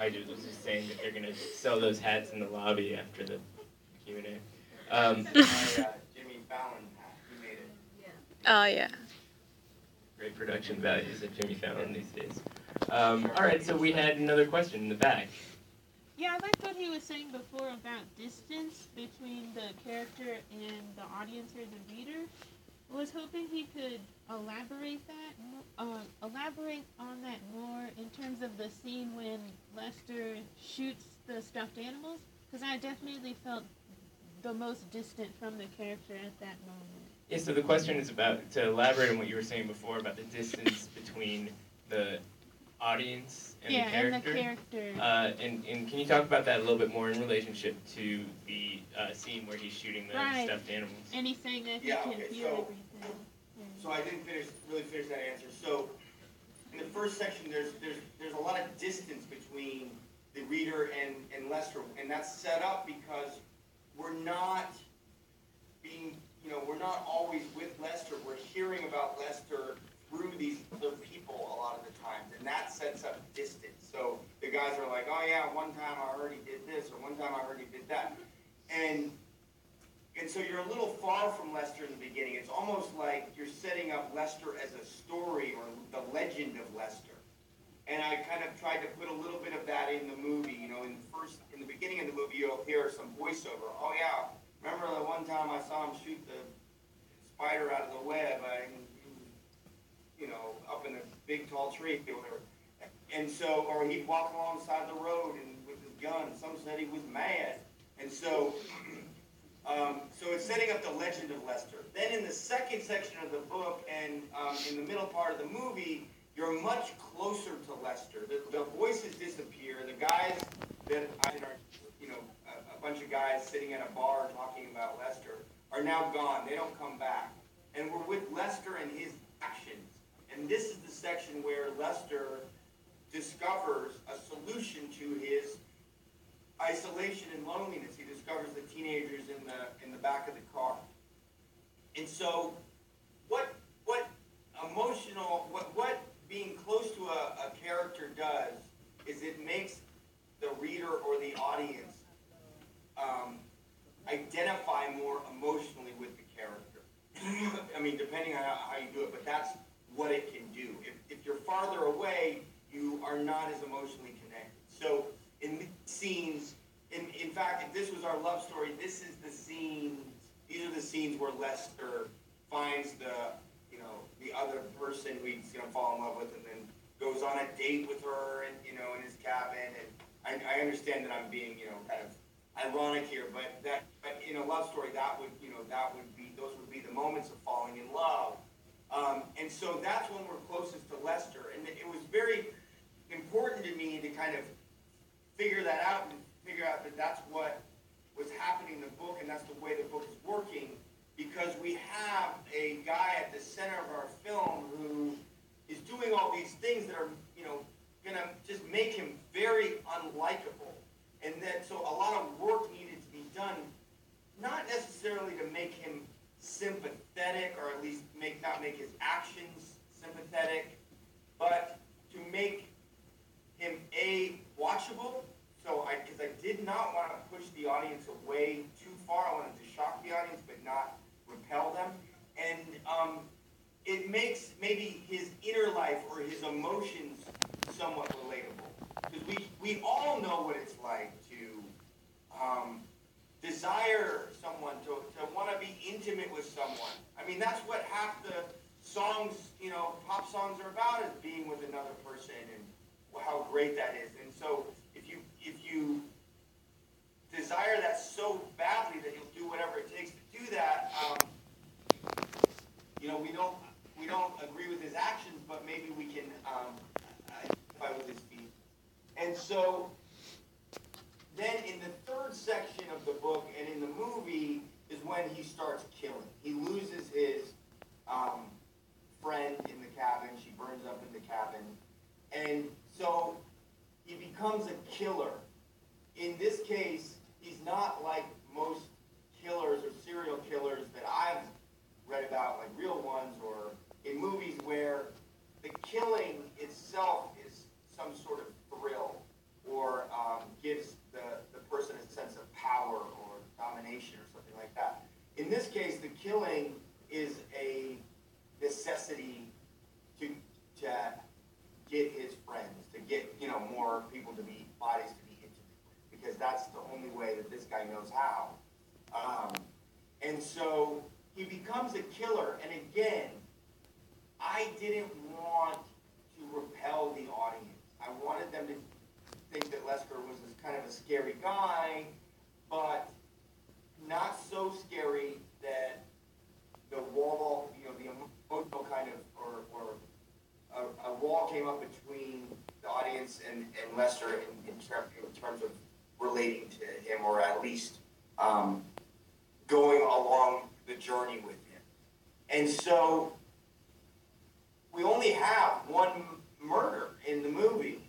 I was just saying that they're going to sell those hats in the lobby after the Q&A. Jimmy Fallon hat. He made it. Oh, yeah. Great production values at Jimmy Fallon these days. All right, so we had another question in the back. Yeah, I like what he was saying before about distance between the character and the audience or the reader. I was hoping he could elaborate on that more in terms of the scene when Lester shoots the stuffed animals, because I definitely felt the most distant from the character at that moment. Yeah, so the question is about, to elaborate on what you were saying before about the distance between the audience and the character. And the character. And can you talk about that a little bit more in relationship to the scene where he's shooting the stuffed animals? And he's saying that he can feel everything. So I didn't really finish that answer. So in the first section, there's a lot of distance between the reader and Lester, and that's set up because we're not always with Lester. We're hearing about Lester through these other people a lot of the times, and that sets up distance. So the guys are like, oh yeah, one time I already did this, or one time I already did that. And so you're a little far from Lester in the beginning. It's almost like you're setting up Lester as a story or the legend of Lester. And I kind of tried to put a little bit of that in the movie. You know, in the beginning of the movie, you'll hear some voiceover. Oh yeah, remember the one time I saw him shoot the spider out of the web? Up in a big tall tree or whatever. And so, or he'd walk alongside the road and with his gun. Some said he was mad. And so, so it's setting up the legend of Lester. Then in the second section of the book and in the middle part of the movie, you're much closer to Lester. The voices disappear. The guys that are, a bunch of guys sitting at a bar talking about Lester are now gone. They don't come back. And we're with Lester and his actions. And this is the section where Lester discovers a solution to his isolation and loneliness. He discovers the teenagers in the back of the car. And so what being close to a character does is it makes the reader or the audience identify more emotionally with the character. I mean, depending on how you do it, but that's what it can do. If you're farther away, you are not as emotionally connected. So in these scenes, in fact, if this was our love story, these are the scenes where Lester finds the other person who he's going to fall in love with and then goes on a date with her and, in his cabin. And I understand that I'm being, kind of ironic here, but in a love story, those would be the moments of falling in love. And so that's when we're closest to Lester. And it was very important to me to kind of figure that out and figure out that that's what was happening in the book and that's the way the book is working, because we have a guy at the center of our film who is doing all these things that are, going to just make him very unlikable. And then so a lot of work needed to be done, not necessarily to make him sympathetic, or at least not make his actions sympathetic, but to make him watchable. So because I did not want to push the audience away too far. I wanted to shock the audience but not repel them. And it makes maybe his inner life or his emotions somewhat relatable. Because we all know what it's like to desire someone, to want to be intimate with someone. I mean, that's what half the songs, pop songs are about, is being with another person and how great that is. And so if you desire that so badly that you'll do whatever it takes to do that, we don't agree with his actions, but maybe we can identify with his feet. And so then in the third section of the book and in the movie is when he starts killing. He loses his friend in the cabin. She burns up in the cabin. And so he becomes a killer. In this case, he's not like most killers or serial killers that I've read about, like real ones, or in movies where the killing itself is some sort of thrill, or people to be, bodies to be intimate with, because that's the only way that this guy knows how. And so he becomes a killer, and again, I didn't want to repel the audience. I wanted them to think that Lester was this kind of a scary guy, but not so scary that the wall, the emotional kind of, or a wall came up between the audience and Lester in terms of relating to him, or at least going along the journey with him. And so we only have one murder in the movie,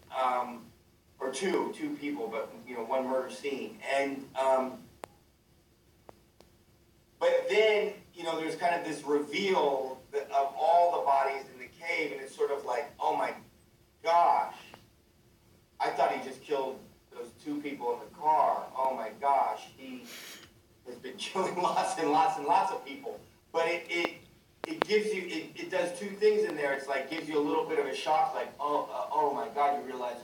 or two people, but one murder scene. And but then there's kind of this reveal of all the bodies in the cave, and it's sort of like, oh my gosh, I thought he just killed those two people in the car. Oh my gosh, he has been killing lots and lots and lots of people. But it gives you, it does two things in there. It's like gives you a little bit of a shock, like, oh my God, you realize,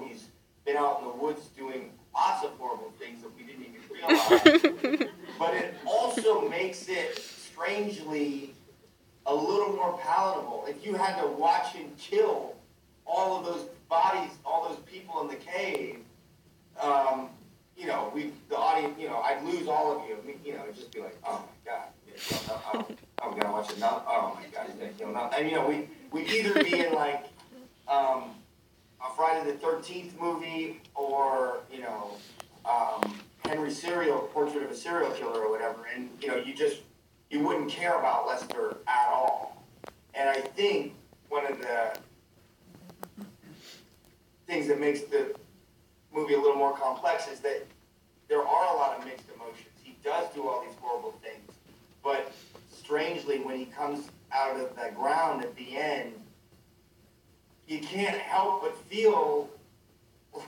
he's been out in the woods doing lots of horrible things that we didn't even realize. But it also makes it strangely a little more palatable. If you had to watch him kill all of those bodies, all those people in the cave, the audience, I'd lose all of you. It'd just be like, oh my God, I'm gonna watch it now. Oh my God, he's gonna kill him now. And we'd either be in like a Friday the 13th movie, or Henry Portrait of a Serial Killer, or whatever, and you wouldn't care about Lester at all. And I think one of the things that makes the movie a little more complex is that there are a lot of mixed emotions. He does do all these horrible things, but strangely, when he comes out of the ground at the end, you can't help but feel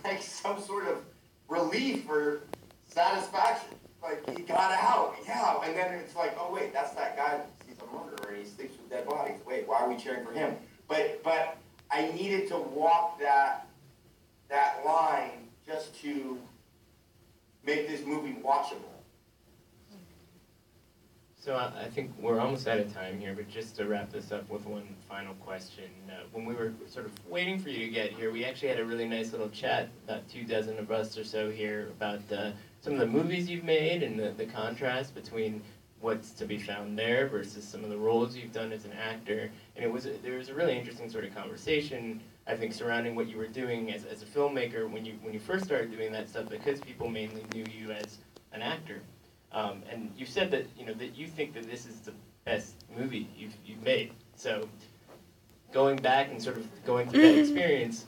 like some sort of relief or satisfaction. Like, he got out, yeah. And then it's like, oh wait, that's that guy. He's a murderer and he sleeps with dead bodies. Wait, why are we cheering for him? But I needed to walk that line just to make this movie watchable. So I think we're almost out of time here, but just to wrap this up with one final question. When we were sort of waiting for you to get here, we actually had a really nice little chat, about 24 of us or so here, about some of the movies you've made and the contrast between what's to be found there versus some of the roles you've done as an actor. And there was a really interesting sort of conversation, I think, surrounding what you were doing as a filmmaker when you first started doing that stuff, because people mainly knew you as an actor. And you said that that you think that this is the best movie you've made. So going back and sort of going through that experience,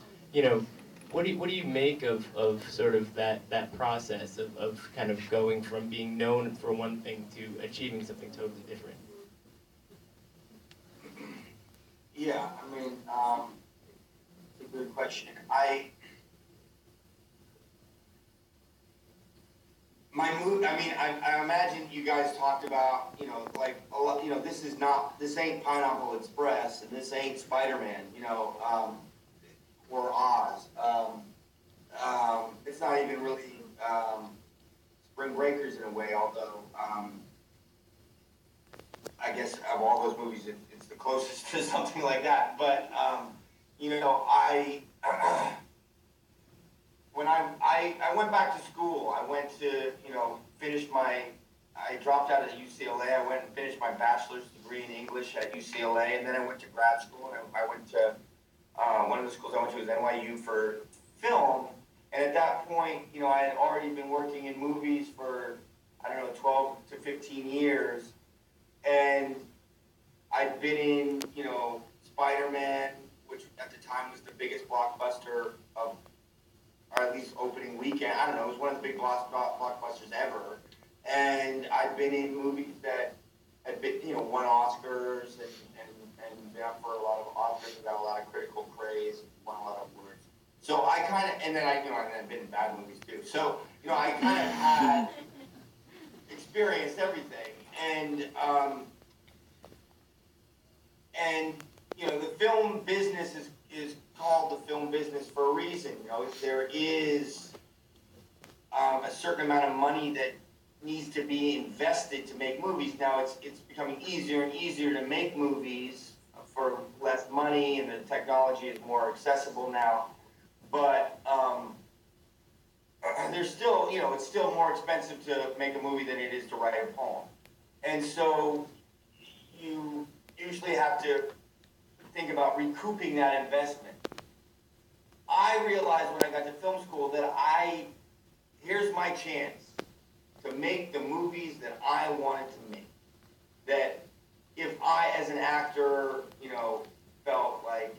what do you make of sort of that process of kind of going from being known for one thing to achieving something totally different? Yeah, it's a good question. I imagine you guys talked about, like a lot, this ain't Pineapple Express, and this ain't Spider-Man, or Oz. It's not even really Spring Breakers in a way, although I guess of all those movies, it's the closest to something like that. But when I went back to school, I went to I dropped out of UCLA. I went and finished my bachelor's degree in English at UCLA, and then I went to grad school, and I went to one of the schools I went to was NYU for film. And at that point, I had already been working in movies for 12 to 15 years, and I'd been in Spider-Man, which at the time was the biggest blockbuster of, or at least opening weekend. I don't know, it was one of the big blockbusters ever. And I'd been in movies that had been, won Oscars and been up for a lot of Oscars and got a lot of critical praise, won a lot of awards. So I kind of, and then I've been in bad movies too. So, I kind of had experienced everything. And the film business is called the film business for a reason. You know, there is a certain amount of money that needs to be invested to make movies. Now it's becoming easier and easier to make movies for less money, and the technology is more accessible now. But there's still, you know, it's still more expensive to make a movie than it is to write a poem. And so you usually have to think about recouping that investment. I realized when I got to film school that here's my chance to make the movies that I wanted to make. That if I, as an actor, you know, felt like,